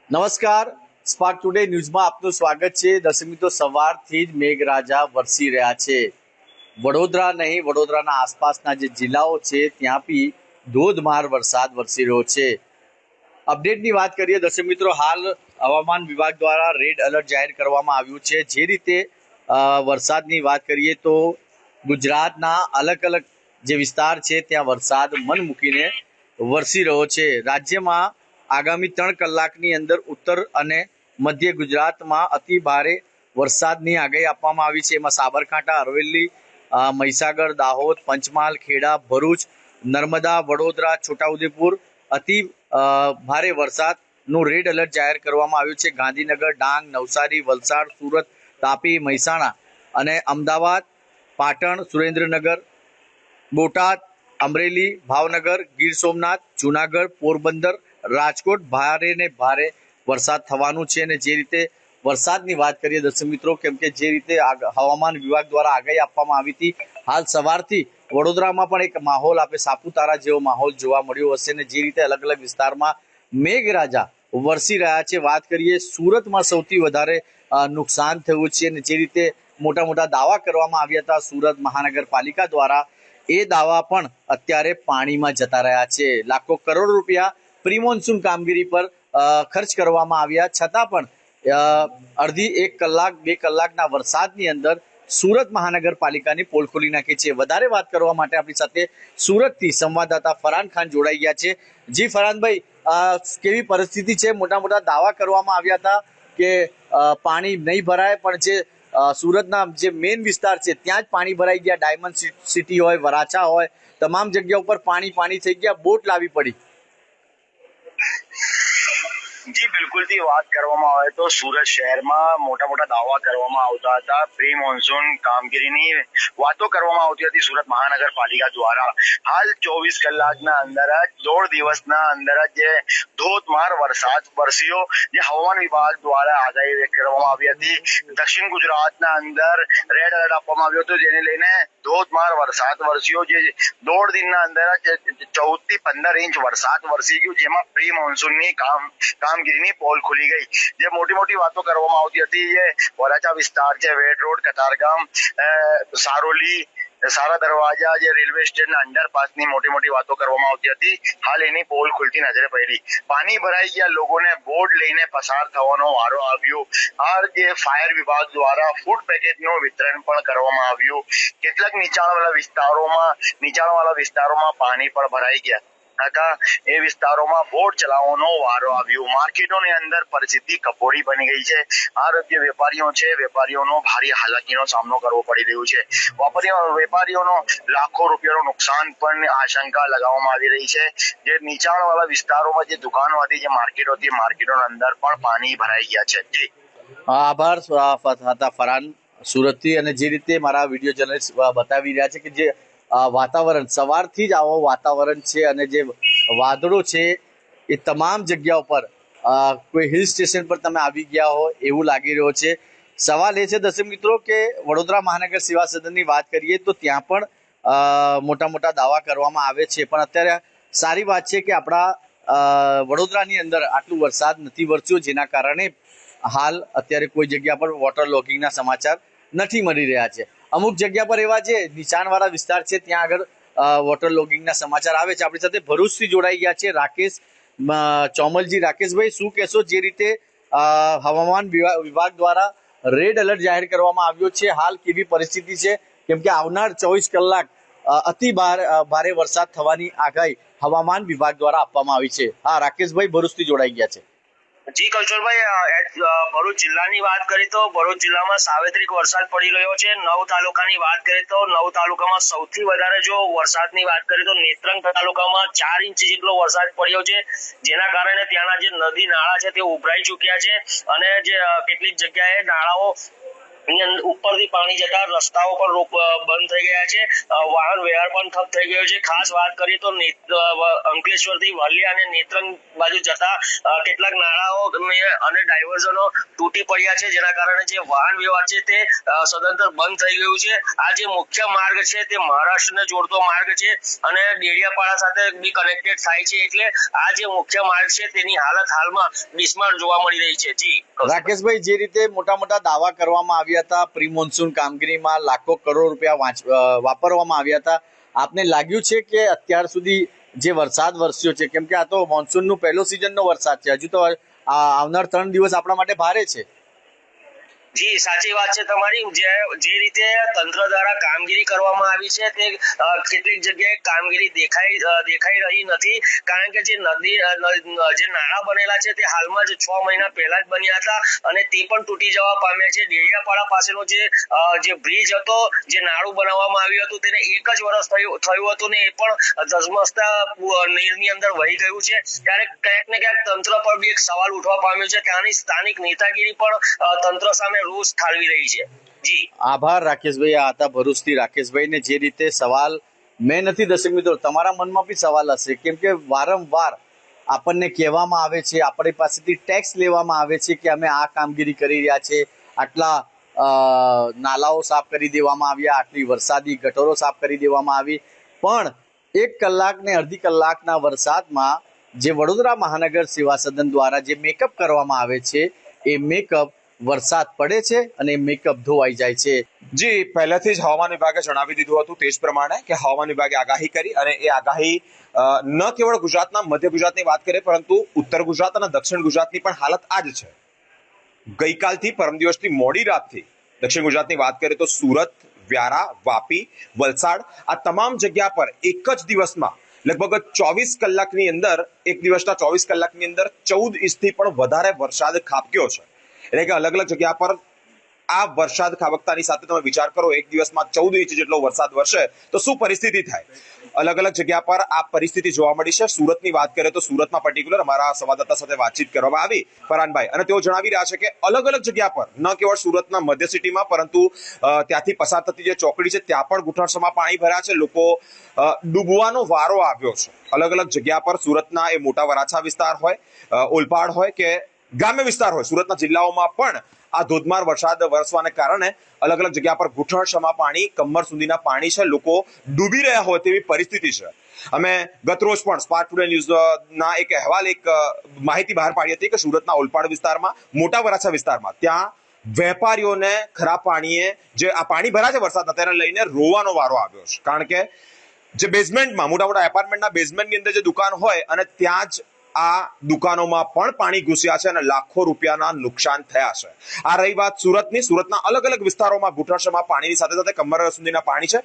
નમસ્કાર. Spark today ન્યૂઝમાં આપનું સ્વાગત છે. દર્શક મિત્રો, સવારથી જ મેઘરાજા વરસી રહ્યા છે. વડોદરા નહીં, વડોદરાના આસપાસના જે જિલ્લાઓ છે ત્યાં બી ધોધમાર વરસાદ વરસી રહ્યો છે. અપડેટની વાત કરીએ દર્શક મિત્રો, હાલ હવામાન વિભાગ દ્વારા રેડ એલર્ટ જાહેર કરવામાં આવ્યું છે. જે રીતે વરસાદની વાત કરીએ તો ગુજરાતના અલગ અલગ જે વિસ્તાર છે ત્યાં વરસાદ મન મૂકીને વરસી રહ્યો છે. રાજ્યમાં આગામી 3 કલાકની અંદર ઉત્તર અને મધ્ય ગુજરાતમાં અતિ ભારે વરસાદની આગાહી આપવામાં આવી છે. એમાં સાબરકાંઠા, અરવલ્લી, મહીસાગર, દાહોદ, પંચમહાલ, ખેડા, ભરૂચ, નર્મદા, વડોદરા, છોટાઉદેપુર અતિ ભારે વરસાદનું રેડ એલર્ટ જાહેર કરવામાં આવ્યું છે. ગાંધીનગર, ડાંગ, નવસારી, વલસાડ, સુરત, તાપી, મહેસાણા અને અમદાવાદ, પાટણ, સુરેન્દ્રનગર, બોટાદ, અમરેલી, ભાવનગર, ગીર સોમનાથ, જુનાગઢ, પોરબંદર, રાજકોટ ભારે ને ભારે વરસાદ થવાનું છે. અને જે રીતે વરસાદની વાત કરીએ દર્શક મિત્રો, કેમ કે જે રીતે હવામાન વિભાગ દ્વારા આગાહી આપવામાં આવી હતી, હાલ સવારથી વડોદરામાં પણ એક માહોલ આપણે સાપુતારા જેવો માહોલ જોવા મળ્યો હશે. ને જે રીતે અલગ અલગ વિસ્તારમાં મેઘરાજા વરસી રહ્યા છે. વાત કરીએ સુરતમાં સૌથી વધારે નુકસાન થયું છે. અને જે રીતે મોટા મોટા દાવા કરવામાં આવ્યા હતા સુરત મહાનગરપાલિકા દ્વારા, એ દાવા પણ અત્યારે પાણીમાં જતા રહ્યા છે. લાખો કરોડ રૂપિયા પ્રી મોન્સૂન કામગીરી પર ખર્ચ કરવામાં આવ્યા છતાં પણ અડધી 1 કલાક 2 કલાકના વરસાદની અંદર સુરત મહાનગરપાલિકાની પોલ ખોલી નાખી છે. વધારે વાત કરવા માટે આપણી સાથે સુરતથી સંવાદદાતા ફરહાન ખાન જોડાઈ ગયા છે. જી ફરહાનભાઈ, કેવી પરિસ્થિતિ છે? મોટા મોટા દાવા કરવામાં આવ્યા હતા કે પાણી નહીં ભરાય, પણ જે સુરતના જે મેઇન વિસ્તાર છે ત્યાં જ પાણી ભરાઈ ગયા. ડાયમંડ સિટી હોય, વરાછા હોય, તમામ જગ્યા ઉપર પાણી થઈ ગયા, બોટ લાવી પડી. જી બિલકુલ થી વાત કરવામાં આવે તો સુરત શહેરમાં મોટા મોટા દાવા કરવામાં આવતા હતા. પ્રી મોન્સૂન કામગીરીની વાતો કરવામાં આવતી હતી સુરત મહાનગરપાલિકા દ્વારા. હાલ 24 કલાકના અંદર જ 1.5 દિવસના અંદર જ જે ધોધમાર વરસાદ વરસ્યો, જે હવામાન વિભાગ દ્વારા આગાહી વ્યક્ત કરવામાં આવી હતી. દક્ષિણ ગુજરાતના અંદર રેડ એલર્ટ આપવામાં આવ્યું હતું, જેને લઈને ધોધમાર વરસાદ વરસ્યો. જે 1.5 દિનના અંદર જ 14 થી 15 ઇંચ વરસાદ વરસી ગયો, જેમાં પ્રી મોન્સૂનની કામગીરીની પોલ ખુલી ગઈ. જે મોટી વાતો કરવામાં આવતી હતી, જે વરાછા વિસ્તાર છે, વેડ રોડ, કતારગામ, સારોલી, સારા દરવાજા, જે રેલવે સ્ટેશન અંડરપાસની મોટી વાતો કરવામાં આવતી હતી, હાલ એની પોલ ખુલતી નજરે પડી. પાણી ભરાઈ ગયા, લોકોને બોટ લઈને પસાર થવાનો વારો આવ્યો. આ જે ફાયર વિભાગ દ્વારા ફૂડ પેકેટનું વિતરણ પણ કરવામાં આવ્યું. કેટલાક નીચાણવાળા વિસ્તારોમાં પાણી પણ ભરાઈ ગયા હતા. એ વિસ્તારોમાં બોટ ચલાવવાનો વારો આવ્યો. માર્કેટોની અંદર પરિસ્થિતિ કફોડી બની ગઈ છે. આ જે વેપારીઓ છે, વેપારીઓનો ભારે હાલાકીનો સામનો કરવો પડી રહ્યો છે. વેપારીઓનો લાખો રૂપિયાનું નુકસાન પણ આશંકા લગાવવામાં આવી રહી છે. જે નીચાણવાળા વિસ્તારોમાં જે દુકાનો હતી, જે માર્કેટો હતી, માર્કેટોની અંદર પણ પાણી ભરાઈ ગયા છે. જી આભાર હતા ફરહાન સુરતથી. અને જે રીતે મારા વિડીયો જર્નલિસ્ટ બતાવી રહ્યા છે કે જે વાતાવરણ સવારથી જ આવો વાતાવરણ છે, અને જે વાદળો છે એ તમામ જગ્યાઓ પર કોઈ હિલ સ્ટેશન પર તમે આવી ગયા હો એવું લાગી રહ્યો છે. સવાલ એ છે દર્શક મિત્રો કે વડોદરા મહાનગર સેવા સદનની વાત કરીએ તો ત્યાં પણ મોટા દાવા કરવામાં આવે છે, પણ અત્યારે સારી વાત છે કે આપણા વડોદરાની અંદર આટલું વરસાદ નથી વરસ્યો, જેના કારણે હાલ અત્યારે કોઈ જગ્યા પર વોટર લોગિંગના સમાચાર નથી મળી રહ્યા છે. અમુક જગ્યા પર એવા જે નીચાણવાળા વિસ્તાર છે ત્યાં આગળ વોટર લોગિંગના સમાચાર આવે છે. આપણી સાથે ભરૂચથી જોડાઈ ગયા છે રાકેશ ચોમલજી. રાકેશભાઈ, શું કહેશો? જે રીતે હવામાન વિભાગ દ્વારા રેડ એલર્ટ જાહેર કરવામાં આવ્યો છે, હાલ કેવી પરિસ્થિતિ છે? કેમ કે આવનાર 24 કલાક અતિ ભારે વરસાદ થવાની આગાહી હવામાન વિભાગ દ્વારા આપવામાં આવી છે. હા રાકેશભાઈ, ભરૂચથી જોડાઈ ગયા છે. જી કૌશલભાઈ, ભરૂચ જિલ્લાની વાત કરીએ તો ભરૂચ જિલ્લામાં સાર્વત્રિક વરસાદ પડી રહ્યો છે. 9 તાલુકાની વાત કરીએ તો 9 તાલુકામાં સૌથી વધારે જો વરસાદની વાત કરીએ તો નેત્રંગ તાલુકામાં 4 ઇંચ જેટલો વરસાદ પડ્યો છે, જેના કારણે ત્યાંના જે નદી નાળા છે તે ઉભરાઈ ચુક્યા છે, અને જે કેટલીક જગ્યાએ નાળાઓ ઉપરથી પાણી જતા રસ્તાઓ પણ બંધ થઈ ગયા છે, વાહન વ્યવહાર પણ ઠપ થઈ ગયો છે. ખાસ વાત કરીએ તો અંકલેશ્વરથી વાલિયા અને નેત્રંગ બાજુ જતા કેટલાક નાળાઓ અને ડાયવર્ઝનો તૂટી પડ્યા છે, જેના કારણે જે વાહન વ્યવહાર છે તે સદંતર બંધ થઈ ગયું છે. આ જે મુખ્ય માર્ગ છે તે મહારાષ્ટ્રને જોડતો માર્ગ છે અને ડેડિયાપાડા સાથે બી કનેક્ટેડ થાય છે, એટલે આ જે મુખ્ય માર્ગ છે તેની હાલત હાલમાં બિસ્માર જોવા મળી રહી છે. જી રાકેશભાઈ, જે રીતે મોટા મોટા દાવા કરવામાં આવ્યા હતા પ્રી મોન્સૂન કામગીરીમાં લાખો કરોડ રૂપિયા વાપરવામાં આવ્યા હતા, આપને લાગ્યું છે કે અત્યાર સુધી જે વરસાદ વરસ્યો છે, કેમ કે આ તો મોન્સૂનનો પહેલો સિઝનનો વરસાદ છે, હજુ તો આવનાર 3 દિવસ આપણા માટે ભારે છે? જી સાચી વાત છે તમારી. જે રીતે તંત્ર દ્વારા કામગીરી કરવામાં આવી છે તે કેટલીક જગ્યાએ કામગીરી દેખાઈ રહી નથી, કારણ કે જે જે નાળા બનેલા છે તે હાલમાં જ 6 મહિના પહેલા જ બન્યા હતા અને તે પણ તૂટી જવા પામ્યા છે. ડેડિયાપાડા પાસેનો જે બ્રિજ હતો, જે નાળું બનાવવામાં આવ્યું હતું, તેને 1 જ વર્ષ થયું હતું ને એ પણ ધસમસતા નીરની અંદર વહી ગયું છે. ત્યારે ક્યાંક ને ક્યાંક તંત્ર પર બી એક સવાલ ઉઠવા પામ્યો છે. ત્યાંની સ્થાનિક નેતાગીરી પણ તંત્ર સામે રોષ ઠાલવી રહી છે. જી આભાર રાકેશભાઈ. આ હતા ભરૂચથી રાકેશભાઈ ને જે રીતે સવાલ મેં નથી, દર્શક મિત્રો તમારા મનમાં બી સવાલ હશે, કેમ કે વારંવાર આપણને કહેવામાં આવે છે, આપણી પાસેથી ટેક્સ લેવામાં આવે છે કે અમે આ કામગીરી કરી રહ્યા છે, આટલા નાલાઓ સાફ કરી દેવામાં આવ્યા, આટલી વરસાદી ગટરો સાફ કરી દેવામાં આવી, પણ 1 કલાક ને અડધી કલાકના વરસાદમાં જે વડોદરા મહાનગર સેવા સદન દ્વારા જે મેકઅપ કરવામાં આવે છે એ મેકઅપ વરસાદ પડે છે અને મેકઅપ ધોવાઈ જાય છે. જી, પહેલાથી જ હવામાન વિભાગે જણાવી દીધું હતું તે જ પ્રમાણે કે હવામાન વિભાગે આગાહી કરી અને એ આગાહી ન કેવળ ગુજરાતના મધ્ય ગુજરાતની વાત કરે પરંતુ ઉત્તર ગુજરાત અને દક્ષિણ ગુજરાતની પણ હાલત આ જ છે. ગઈકાલથી પરમ દિવસથી મોડી રાતથી દક્ષિણ ગુજરાતની વાત કરીએ તો સુરત, વ્યારા, વાપી, વલસાડ આ તમામ જગ્યા પર એક જ દિવસમાં લગભગ 24 કલાકની અંદર, એક દિવસના 24 કલાકની અંદર 14 ઇંચથી પણ વધારે વરસાદ ખાબક્યો છે. એટલે કે અલગ અલગ જગ્યા પર આ વરસાદ ખાબકતાની સાથે તમે વિચાર કરો, એક દિવસમાં 14 ઇંચ જેટલો વરસાદ વરસે તો શું પરિસ્થિતિ થાય. અલગ અલગ જગ્યા પર આ પરિસ્થિતિ જોવા મળી છે. સુરતની વાત કરીએ તો સુરતમાં પર્ટિક્યુલર અમારા સંવાદદાતા સાથે વાતચીત કરવામાં આવી ફરહાનભાઈ, અને તેઓ જણાવી રહ્યા છે કે અલગ અલગ જગ્યા પર ન કેવળ સુરતના મધ્ય સિટીમાં પરંતુ ત્યાંથી પસાર થતી જે ચોકડી છે ત્યાં પણ ઘૂંટણસમાં પાણી ભર્યા છે. લોકો ડૂબવાનો વારો આવ્યો છે. અલગ અલગ જગ્યા પર સુરતના એ મોટા વરાછા વિસ્તાર હોય, ઓલપાડ હોય કે ગ્રામ્ય વિસ્તાર હોય, સુરતના જિલ્લાઓમાં પણ આ ધોધમાર વરસાદ વરસવાને કારણે અલગ અલગ જગ્યા પર ઘૂંટણસમાં પાણી, કમર સુધીના પાણી છે. લોકો ડૂબી રહ્યા હોય તેવી પરિસ્થિતિ છે. અમે ગતરોજ પણ સ્પાર્ક ટુડે ન્યૂઝના એક અહેવાલ, એક માહિતી બહાર પાડી હતી કે સુરતના ઓલપાડ વિસ્તારમાં, મોટા વરાછા વિસ્તારમાં ત્યાં વેપારીઓને ખરાબ પાણીએ જે આ પાણી ભરાય છે વરસાદના તેને લઈને રોવાનો વારો આવ્યો છે, કારણ કે જે બેઝમેન્ટમાં મોટા મોટા એપાર્ટમેન્ટના બેઝમેન્ટની અંદર જે દુકાન હોય અને ત્યાં જ આ દુકાનોમાં પણ પાણી ઘૂસ્યા છે અને લાખો રૂપિયાના નુકસાન થયા છે. આ રહી વાત સુરતની. સુરતના અલગ અલગ વિસ્તારોમાં ઘૂંટણસમાં પાણીની સાથે સાથે કમર સુધીના પાણી છે.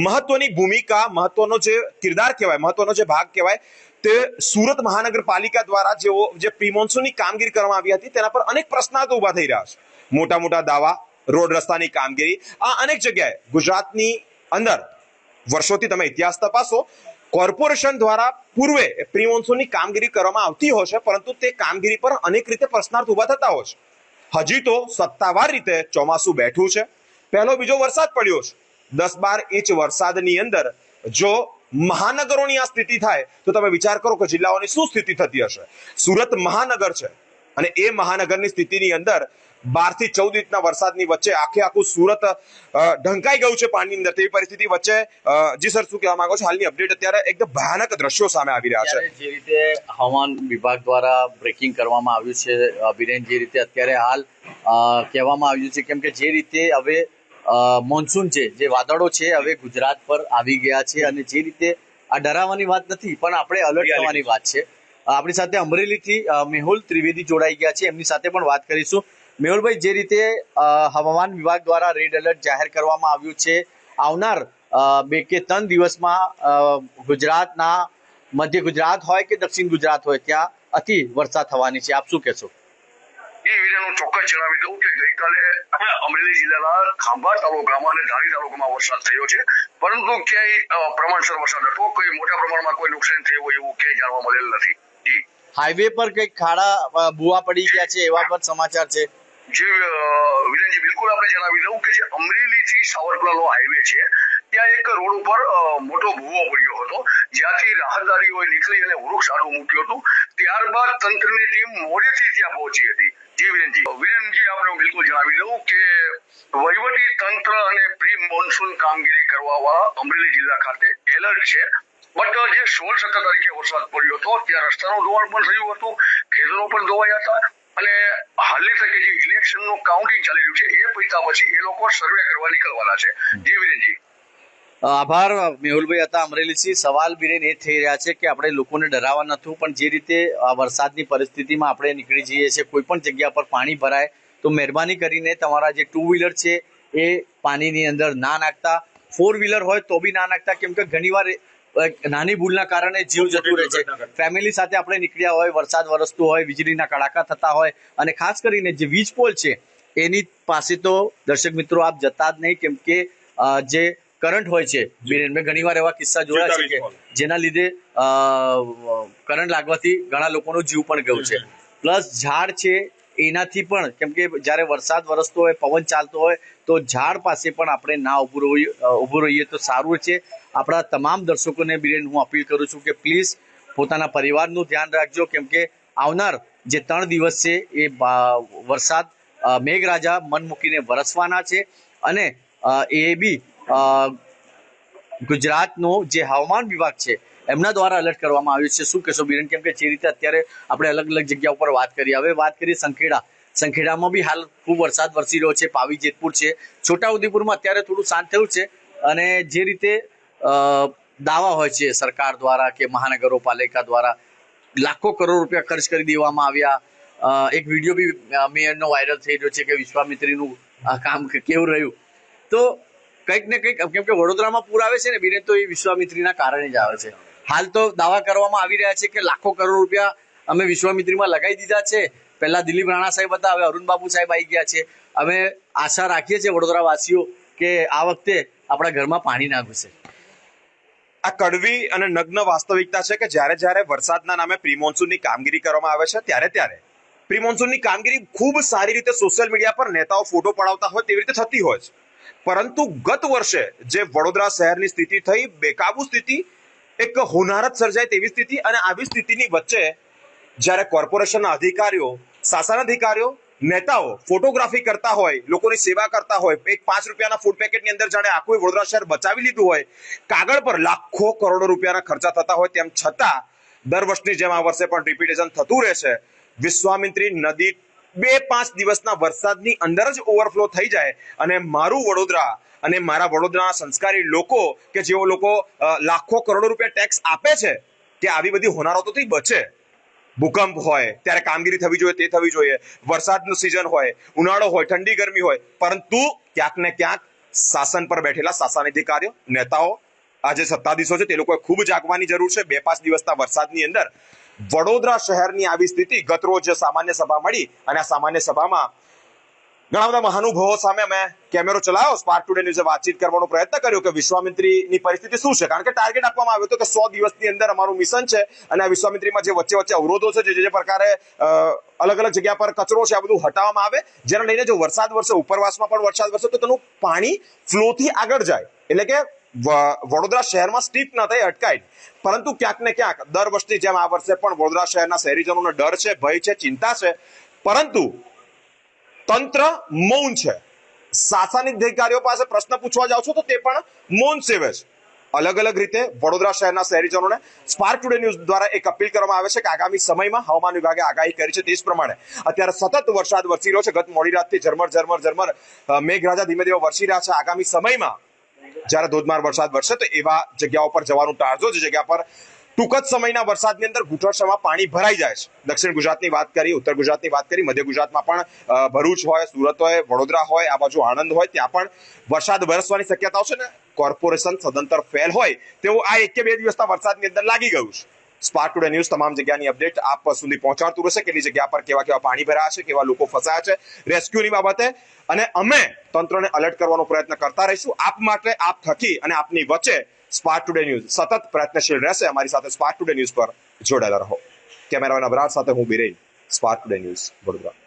મહત્વની ભૂમિકા, મહત્વનો જે કિરદાર કહેવાય, મહત્વનો જે ભાગ કહેવાય તે સુરત મહાનગરપાલિકા દ્વારા જે પ્રી મોન્સૂનની કામગીરી કરવામાં આવી હતી તેના પર અનેક પ્રશ્નાર્થો ઉભા થઈ રહ્યા છે. મોટા મોટા દાવા, રોડ રસ્તાની કામગીરી, આ અનેક જગ્યાએ ગુજરાતની અંદર વર્ષોથી તમે ઇતિહાસ તપાસો, કોર્પોરેશન દ્વારા પૂર્વે પ્રી મોન્સૂનની કામગીરી કરવામાં આવતી હોય છે, પરંતુ તે કામગીરી પર અનેક રીતે પ્રશ્નાર્થ ઉભા થતા હોય છે. હજી તો સત્તાવાર રીતે ચોમાસું બેઠું છે, પહેલો બીજો વરસાદ પડ્યો છે. 10-12 ઇંચ વરસાદની અંદર જો મહાનગરોની આ સ્થિતિ થાય તો તમે વિચાર કરો કે જિલ્લાઓની શું સ્થિતિ થતી હશે. સુરત મહાનગર છે અને એ મહાનગરની સ્થિતિની અંદર 12 થી 14 ઇંચના વરસાદની વચ્ચે આખું સુરત ઢંકાઈ ગયું છે પાણીની અંદર. તેવી પરિસ્થિતિ વચ્ચે જી સર, શું કહેવા માંગો છો? હાલની અપડેટ અત્યારે એકદમ ભયાનક દ્રશ્યો સામે આવી રહ્યા છે. જે રીતે હવામાન વિભાગ દ્વારા બ્રેકિંગ કરવામાં આવ્યું છે અભિરેન, જે રીતે અત્યારે હાલ કહેવામાં આવ્યું છે, કેમ કે જે રીતે હવે મોન્સૂન છે, જે વાદળો છે હવે ગુજરાત પર આવી ગયા છે અને જે રીતે આ ડરાવવાની વાત નથી પણ આપણે અલર્ટ થવાની વાત છે. આપણી સાથે અમરેલીથી મેહુલ ત્રિવેદી જોડાઈ ગયા છે, એમની સાથે પણ વાત કરીશું. મેહુલભાઈ, જે રીતે હવામાન વિભાગ દ્વારા રેડ એલર્ટ જાહેર કરવામાં આવ્યું છે, આવનાર 2 કે 3 દિવસમાં ગુજરાતના મધ્ય ગુજરાત હોય કે દક્ષિણ ગુજરાત હોય ત્યાં અતિ વરસાદ થવાની છે, આપ શું કહેશો? હું ચોક્કસ જણાવી દઉં કે ગઈકાલે અમરેલી જિલ્લાના ખાંભા તાલુકામાં અને ધારી તાલુકામાં વરસાદ થયો છે, પરંતુ ક્યાંય પ્રમાણસર વરસાદ હતો. કોઈ મોટા પ્રમાણમાં કોઈ નુકસાન થયું હોય એવું ક્યાંય જાણવા મળેલ નથી. જી, હાઈવે પર કઈક ખાડા ભૂવા પડી ગયા છે એવા પણ સમાચાર છે. જે વિરેન વિરેનજી બિલકુલ આપણે જણાવી દઉં કે જે અમરેલી થી સાવરકુંડલાનો હાઈવે છે ત્યાં એક રોડ ઉપર મોટો ભૂવો પડ્યો હતો, જ્યાંથી રાહદારીઓએ નીકળી અને વૃક્ષ આડું મૂક્યું હતું. ત્યારબાદ તંત્રની ટીમ મોડેથી ત્યાં પહોંચી હતી. જી વિરેનજી આપણે બિલકુલ જણાવી દઉં કે વહીવટી તંત્ર અને પ્રી મોન્સૂન કામગીરી કરવાવાળા અમરેલી જિલ્લા ખાતે એલર્ટ છે. બટ જે 16-17 તારીખે વરસાદ પડ્યો હતો ત્યાં રસ્તાનું ધોવાણ પણ થયું હતું, ખેતરો પણ ધોવાયા હતા અને હાલની તકે જે ઇલેક્શનનું કાઉન્ટિંગ ચાલી રહ્યું છે એ પૈસા પછી એ લોકો સર્વે કરવા નીકળવાના છે. જી વિરેનજી. આભાર મેહુલભાઈ હતા અમરેલીથી. સવાલ બીરેન એ થઈ રહ્યા છે કે આપણે લોકોને ડરાવવા નથી, પણ જે રીતે વરસાદની પરિસ્થિતિમાં આપણે નીકળી જઈએ છીએ, કોઈ પણ જગ્યા પર પાણી ભરાય તો મહેરબાની કરીને તમારા જે 2 વ્હીલર છે એ પાણીની અંદર ના નાખતા. 4 વ્હીલર હોય તો બી ના નાખતા, કેમ કે ઘણીવાર નાની ભૂલના કારણે જીવ જતું રહે છે. ફેમિલી સાથે આપણે નીકળ્યા હોય, વરસાદ વરસતો હોય, વીજળીના કડાકા થતા હોય અને ખાસ કરીને જે વીજ પોલ છે એની પાસે તો દર્શક મિત્રો આપ જતા જ નહીં, કેમ કે જે કરંટ હોય છે બીરેન, મેં ઘણીવાર એવા કિસ્સા જોયા છે કે જેના લીધે કરંટ લાગવાથી ઘણા લોકોનો જીવ પણ ગયો છે. પ્લસ ઝાડ છે એનાથી પણ, કેમ કે જ્યારે વરસાદ વરસતો હોય, પવન ચાલતો હોય તો ઝાડ પાસે પણ આપણે ના ઊભું રહીએ તો સારું છે. આપણા તમામ દર્શકોને બીરેન હું અપીલ કરું છું કે પ્લીઝ પોતાના પરિવારનું ધ્યાન રાખજો, કેમ કે આવનાર જે 3 દિવસ છે એ વરસાદ મેઘરાજા મન મૂકીને વરસવાના છે. અને એ બી ગુજરાતનો જે હવામાન વિભાગ છે એમના દ્વારા એલર્ટ કરવામાં આવ્યું છે. શું કહેશો બીરેન, કેમ કે જે રીતે અત્યારે આપણે અલગ અલગ જગ્યા ઉપર વાત કરી, હવે વાત કરીએ સંખેડામાં બી હાલ ખૂબ વરસાદ વરસી રહ્યો છે. પાવી જેતપુર છે, છોટાઉદેપુરમાં અત્યારે થોડું શાંત થયું છે. અને જે રીતે દાવા હોય છે સરકાર દ્વારા કે મહાનગરપાલિકા દ્વારા લાખો કરોડ રૂપિયા ખર્ચ કરી દેવામાં આવ્યા. એક વિડીયો બી મેયરનો વાયરલ થઈ રહ્યો છે કે વિશ્વામિત્રીનું કામ કેવું રહ્યું. તો કંઈક ને કંઈક, કેમ કે વડોદરામાં પૂર આવે છે ને બીરેન, તો એ વિશ્વામિત્રીના કારણે જ આવે છે. હાલ તો દાવા કરવામાં આવી રહ્યા છે કે લાખો કરોડ રૂપિયા અમે વિશ્વામિત્રીમાં લગાવી દીધા છે. પહેલા દિલીપ રાણા સાહેબ હતા, હવે અરુણ બાબુ સાહેબ આવી ગયા છે. અમે આશા રાખીએ છીએ વડોદરાવાસીઓ કે આ વખતે આપણા ઘરમાં પાણી ના ઘૂસે. આ કડવી અને નગ્ન વાસ્તવિકતા છે કે જ્યારે વરસાદના નામે પ્રી મોન્સૂનની કામગીરી કરવામાં આવે છે ત્યારે પ્રી મોન્સૂનની કામગીરી ખૂબ સારી રીતે સોશિયલ મીડિયા પર નેતાઓ ફોટો પડાવતા હોય તેવી રીતે થતી હોય છે. પરંતુ ગત વર્ષે જે વડોદરા શહેરની સ્થિતિ થઈ, બેકાબુ સ્થિતિ, એક હોનારત સર્જાય તેવી સ્થિતિ, અને આવી સ્થિતિની વચ્ચે જ્યારે કોર્પોરેશનના અધિકારીઓ, શાસન અધિકારીઓ, નેતાઓ ફોટોગ્રાફી કરતા હોય, લોકોની સેવા કરતા હોય, એક 5 રૂપિયાના ફૂડ પેકેટની અંદર જાણે આખું વડોદરા શહેર બચાવી લીધું હોય, કાગળ પર લાખો કરોડો રૂપિયાના ખર્ચા થતા હોય, તેમ છતાં દર વર્ષની જેમ આ વર્ષે પણ રિપીટેશન થતું રહેશે. વિશ્વામિત્રી નદી 2-5 દિવસના વરસાદની અંદર જ ઓવરફ્લો થઈ જાય અને મારું વડોદરા અને મારા વડોદરાના સંસ્કારી લોકો કે જેઓ લોકો લાખો કરોડો રૂપિયા ટેક્સ આપે છે કે આવી બધી હોનારતોથી બચે. ભૂકંપ હોય ત્યારે કામગીરી થવી જોઈએ, તે થવી જોઈએ. વરસાદનું સિઝન હોય, ઉનાળો હોય, ઠંડી ગરમી હોય, પરંતુ ક્યાંક ને ક્યાંક શાસન પર બેઠેલા શાસન અધિકારીઓ, નેતાઓ, આ જે સત્તાધીશો છે તે લોકોએ ખૂબ જાગવાની જરૂર છે. 2-5 દિવસના વરસાદની અંદર વડોદરા શહેરની આવી સ્થિતિ. ગત રોજ સામાન્ય સભા મળી અને આ સામાન્ય સભામાં ઘણા બધા મહાનુભાવો સામે અમે કેમેરો ચલાવ્યો, સ્પાર્ક ટુડે ન્યૂઝે વાતચીત કરવાનો પ્રયત્ન કર્યો કે વિશ્વામિત્રીની પરિસ્થિતિ શું છે. કારણ કે ટાર્ગેટ આપવામાં આવ્યો હતો કે 100 દિવસની અંદર અમારું મિશન છે અને આ વિશ્વામિત્રીમાં જે વચ્ચે અવરોધો છે, જે પ્રકારે અલગ અલગ જગ્યા પર કચરો છે, આ બધું હટાવવામાં આવે, જેને લઈને જો વરસાદ વરસે, ઉપરવાસમાં પણ વરસાદ વરસે તો તેનું પાણી ફ્લોથી આગળ જાય, એટલે કે વડોદરા શહેરમાં સ્ટીપ ન થઈ અટકાય. પરંતુ ક્યાંક ને ક્યાંક દર વર્ષની જેમ આ વર્ષે પણ વડોદરા શહેરના શહેરીજનોને ડર છે, ભય છે, ચિંતા છે, પરંતુ તંત્ર મૌન છે. શાસન અધિકારીઓ પાસે પ્રશ્ન પૂછવા જાવ છો તો તે પણ મૌન સેવે છે. અલગ અલગ રીતે વડોદરા શહેરના શહેરીજનોને સ્પાર્ક ટુડે ન્યૂઝ દ્વારા એક અપીલ કરવામાં આવે છે કે આગામી સમયમાં હવામાન વિભાગે આગાહી કરી છે તે જ પ્રમાણે અત્યારે સતત વરસાદ વરસી રહ્યો છે. ગત મોડી રાતથી ઝરમર મેઘરાજા ધીમે ધીમે વરસી રહ્યા છે. આગામી સમયમાં જ્યારે ધોધમાર વરસાદ વરસે તો એવા જગ્યાઓ પર જવાનું ટાળજો, જે જગ્યા પર ટૂંક જ સમયના વરસાદની અંદર ઘૂંટણસમાં પાણી ભરાઈ જાય છે. દક્ષિણ ગુજરાતની વાત કરી, ઉત્તર ગુજરાતની વાત કરી, મધ્ય ગુજરાતમાં પણ ભરૂચ હોય, સુરત હોય, વડોદરા હોય, આ બાજુ આણંદ હોય, ત્યાં પણ વરસાદ વરસવાની શક્યતાઓ છે ને કોર્પોરેશન સદંતર ફેલ હોય તેવું આ 1 કે 2 દિવસના વરસાદની અંદર લાગી ગયું છે. સ્પાર્ક ટુડે ન્યૂઝ તમામ જગ્યાની અપડેટ આપ સુધી પહોંચાડતું રહેશે. કેટલી જગ્યા પર કેવા પાણી ભરાયા છે, કેવા લોકો ફસાયા છે, રેસ્ક્યુની બાબતે, અને અમે તંત્રને અલર્ટ કરવાનો પ્રયત્ન કરતા રહીશું. આપ માટે, આપ થકી અને આપની વચ્ચે સ્પાર્ક ટુડે ન્યૂઝ સતત પ્રયત્નશીલ રહેશે. અમારી સાથે સ્પાર્ક ટુડે ન્યૂઝ પર જોડાયેલા રહો. કેમેરામેન અબરાર સાથે હું Biren, spark today news Vadodara.